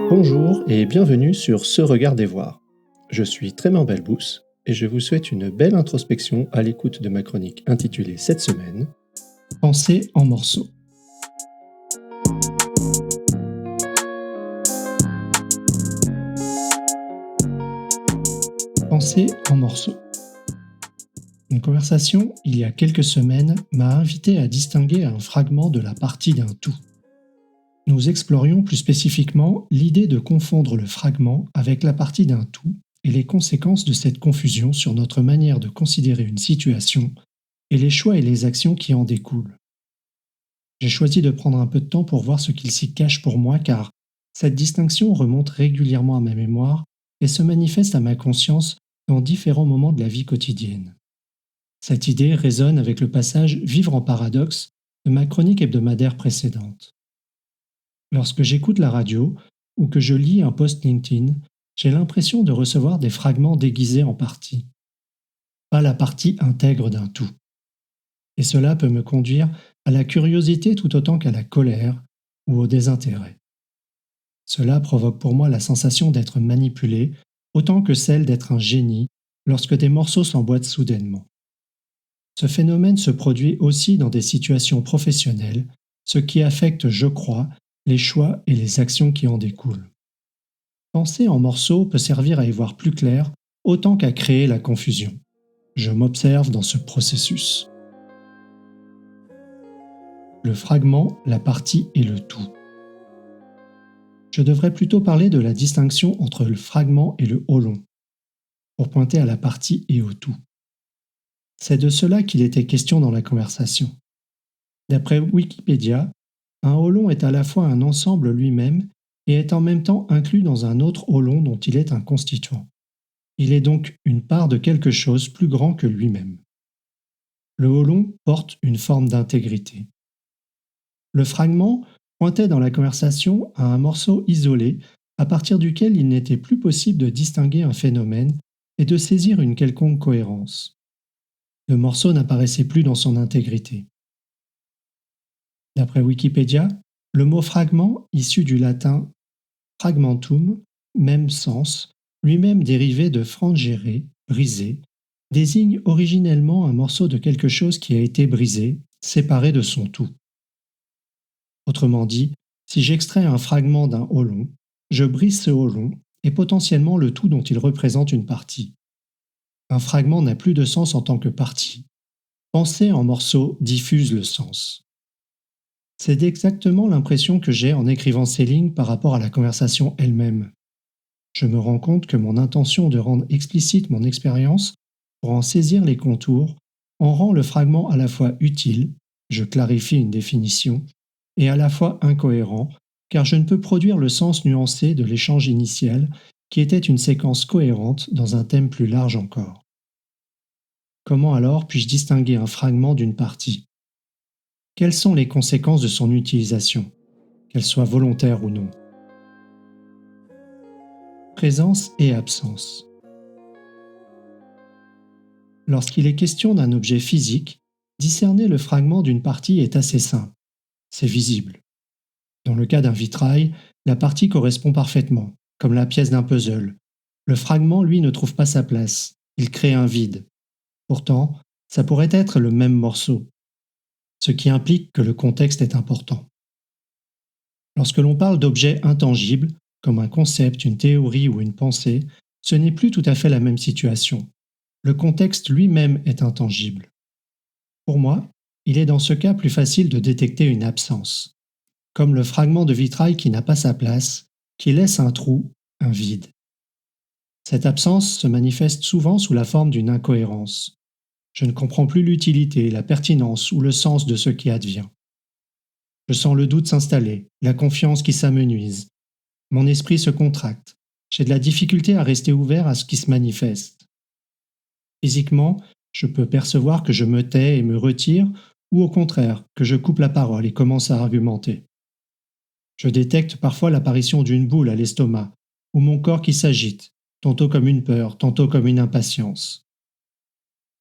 Bonjour et bienvenue sur Ce Regard des Voire. Je suis Trément Belbous et je vous souhaite une belle introspection à l'écoute de ma chronique intitulée cette semaine Pensée en morceaux. Pensée en morceaux. Une conversation, il y a quelques semaines, m'a invité à distinguer un fragment de la partie d'un tout. Nous explorions plus spécifiquement l'idée de confondre le fragment avec la partie d'un tout et les conséquences de cette confusion sur notre manière de considérer une situation et les choix et les actions qui en découlent. J'ai choisi de prendre un peu de temps pour voir ce qu'il s'y cache pour moi car cette distinction remonte régulièrement à ma mémoire et se manifeste à ma conscience dans différents moments de la vie quotidienne. Cette idée résonne avec le passage Vivre en paradoxe de ma chronique hebdomadaire précédente. Lorsque j'écoute la radio ou que je lis un post LinkedIn, j'ai l'impression de recevoir des fragments déguisés en partie, pas la partie intègre d'un tout. Et cela peut me conduire à la curiosité tout autant qu'à la colère ou au désintérêt. Cela provoque pour moi la sensation d'être manipulé autant que celle d'être un génie lorsque des morceaux s'emboîtent soudainement. Ce phénomène se produit aussi dans des situations professionnelles, ce qui affecte, je crois, les choix et les actions qui en découlent. Penser en morceaux peut servir à y voir plus clair autant qu'à créer la confusion. Je m'observe dans ce processus. Le fragment, la partie et le tout. Je devrais plutôt parler de la distinction entre le fragment et le holon, pour pointer à la partie et au tout. C'est de cela qu'il était question dans la conversation. D'après Wikipédia, un holon est à la fois un ensemble lui-même et est en même temps inclus dans un autre holon dont il est un constituant. Il est donc une part de quelque chose plus grand que lui-même. Le holon porte une forme d'intégrité. Le fragment pointait dans la conversation à un morceau isolé à partir duquel il n'était plus possible de distinguer un phénomène et de saisir une quelconque cohérence. Le morceau n'apparaissait plus dans son intégrité. D'après Wikipédia, le mot fragment, issu du latin fragmentum, même sens, lui-même dérivé de frangere, briser, désigne originellement un morceau de quelque chose qui a été brisé, séparé de son tout. Autrement dit, si j'extrais un fragment d'un holon, je brise ce holon et potentiellement le tout dont il représente une partie. Un fragment n'a plus de sens en tant que partie. Penser en morceaux diffuse le sens. C'est exactement l'impression que j'ai en écrivant ces lignes par rapport à la conversation elle-même. Je me rends compte que mon intention de rendre explicite mon expérience pour en saisir les contours en rend le fragment à la fois utile, je clarifie une définition, et à la fois incohérent, car je ne peux produire le sens nuancé de l'échange initial qui était une séquence cohérente dans un thème plus large encore. Comment alors puis-je distinguer un fragment d'une partie? Quelles sont les conséquences de son utilisation, qu'elles soient volontaires ou non? Présence et absence. Lorsqu'il est question d'un objet physique, discerner le fragment d'une partie est assez simple. C'est visible. Dans le cas d'un vitrail, la partie correspond parfaitement, comme la pièce d'un puzzle. Le fragment, lui, ne trouve pas sa place. Il crée un vide. Pourtant, ça pourrait être le même morceau, ce qui implique que le contexte est important. Lorsque l'on parle d'objets intangibles, comme un concept, une théorie ou une pensée, ce n'est plus tout à fait la même situation. Le contexte lui-même est intangible. Pour moi, il est dans ce cas plus facile de détecter une absence, comme le fragment de vitrail qui n'a pas sa place, qui laisse un trou, un vide. Cette absence se manifeste souvent sous la forme d'une incohérence. Je ne comprends plus l'utilité, la pertinence ou le sens de ce qui advient. Je sens le doute s'installer, la confiance qui s'amenuise. Mon esprit se contracte. J'ai de la difficulté à rester ouvert à ce qui se manifeste. Physiquement, je peux percevoir que je me tais et me retire, ou au contraire, que je coupe la parole et commence à argumenter. Je détecte parfois l'apparition d'une boule à l'estomac, ou mon corps qui s'agite, tantôt comme une peur, tantôt comme une impatience.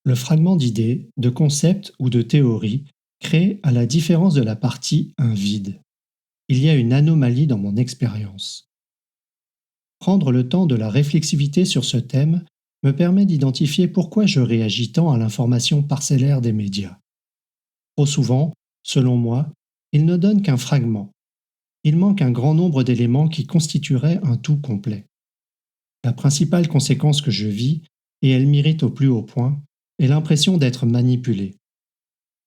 Le fragment d'idées, de concepts ou de théories crée, à la différence de la partie, un vide. Il y a une anomalie dans mon expérience. Prendre le temps de la réflexivité sur ce thème me permet d'identifier pourquoi je réagis tant à l'information parcellaire des médias. Trop souvent, selon moi, ils ne donnent qu'un fragment. Il manque un grand nombre d'éléments qui constitueraient un tout complet. La principale conséquence que je vis, et elle m'irrite au plus haut point, est l'impression d'être manipulé.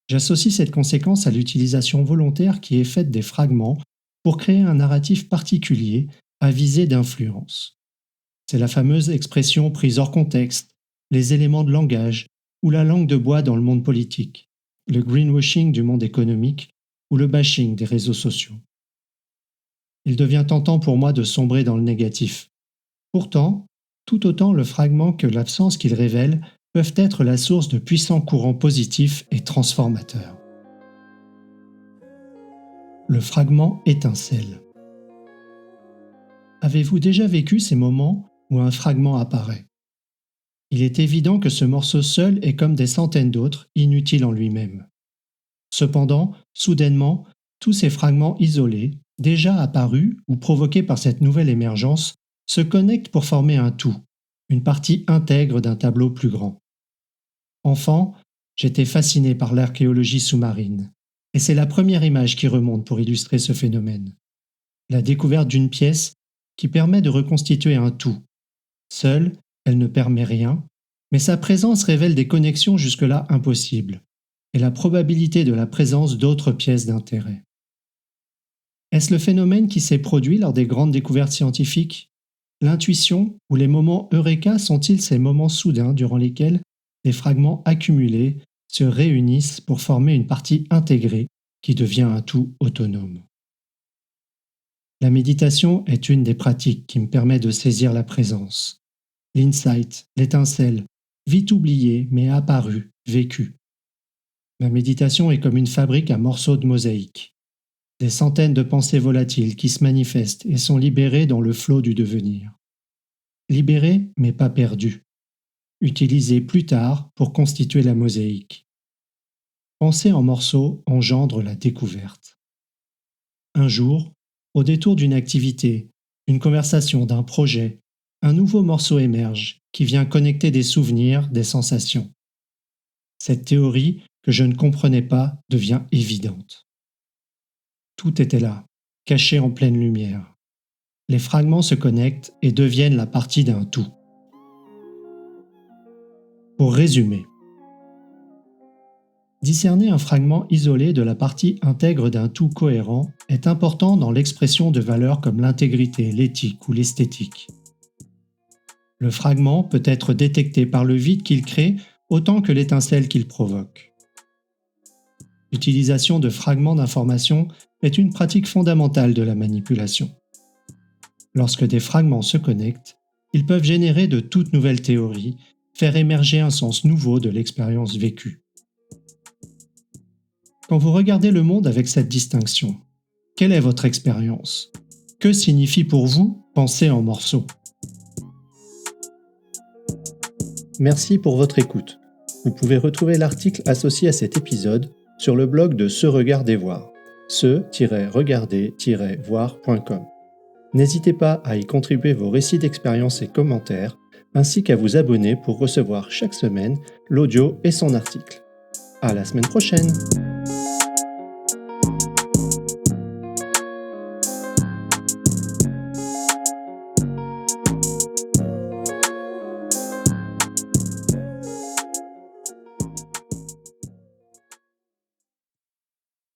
J'associe cette conséquence à l'utilisation volontaire qui est faite des fragments pour créer un narratif particulier à visée d'influence. C'est la fameuse expression prise hors contexte, les éléments de langage ou la langue de bois dans le monde politique, le greenwashing du monde économique ou le bashing des réseaux sociaux. Il devient tentant pour moi de sombrer dans le négatif. Pourtant, tout autant le fragment que l'absence qu'il révèle peuvent être la source de puissants courants positifs et transformateurs. Le fragment étincelle. Avez-vous déjà vécu ces moments où un fragment apparaît? Il est évident que ce morceau seul est comme des centaines d'autres, inutile en lui-même. Cependant, soudainement, tous ces fragments isolés, déjà apparus ou provoqués par cette nouvelle émergence, se connectent pour former un tout, une partie intègre d'un tableau plus grand. Enfant, j'étais fasciné par l'archéologie sous-marine, et c'est la première image qui remonte pour illustrer ce phénomène. La découverte d'une pièce qui permet de reconstituer un tout. Seule, elle ne permet rien, mais sa présence révèle des connexions jusque-là impossibles, et la probabilité de la présence d'autres pièces d'intérêt. Est-ce le phénomène qui s'est produit lors des grandes découvertes scientifiques? L'intuition ou les moments eureka sont-ils ces moments soudains durant lesquels des fragments accumulés se réunissent pour former une partie intégrée qui devient un tout autonome? La méditation est une des pratiques qui me permet de saisir la présence. L'insight, l'étincelle, vite oubliée mais apparue, vécue. Ma méditation est comme une fabrique à morceaux de mosaïque. Des centaines de pensées volatiles qui se manifestent et sont libérées dans le flot du devenir. Libérées mais pas perdues. Utilisées plus tard pour constituer la mosaïque. Penser en morceaux engendre la découverte. Un jour, au détour d'une activité, une conversation, d'un projet, un nouveau morceau émerge qui vient connecter des souvenirs, des sensations. Cette théorie que je ne comprenais pas devient évidente. Tout était là, caché en pleine lumière. Les fragments se connectent et deviennent la partie d'un tout. Pour résumer, discerner un fragment isolé de la partie intègre d'un tout cohérent est important dans l'expression de valeurs comme l'intégrité, l'éthique ou l'esthétique. Le fragment peut être détecté par le vide qu'il crée autant que l'étincelle qu'il provoque. L'utilisation de fragments d'information est une pratique fondamentale de la manipulation. Lorsque des fragments se connectent, ils peuvent générer de toutes nouvelles théories, faire émerger un sens nouveau de l'expérience vécue. Quand vous regardez le monde avec cette distinction, quelle est votre expérience? Que signifie pour vous penser en morceaux? Merci pour votre écoute. Vous pouvez retrouver l'article associé à cet épisode sur le blog de Se Regarder Voir, se-regarder-voir.com. N'hésitez pas à y contribuer vos récits d'expérience et commentaires, ainsi qu'à vous abonner pour recevoir chaque semaine l'audio et son article. À la semaine prochaine!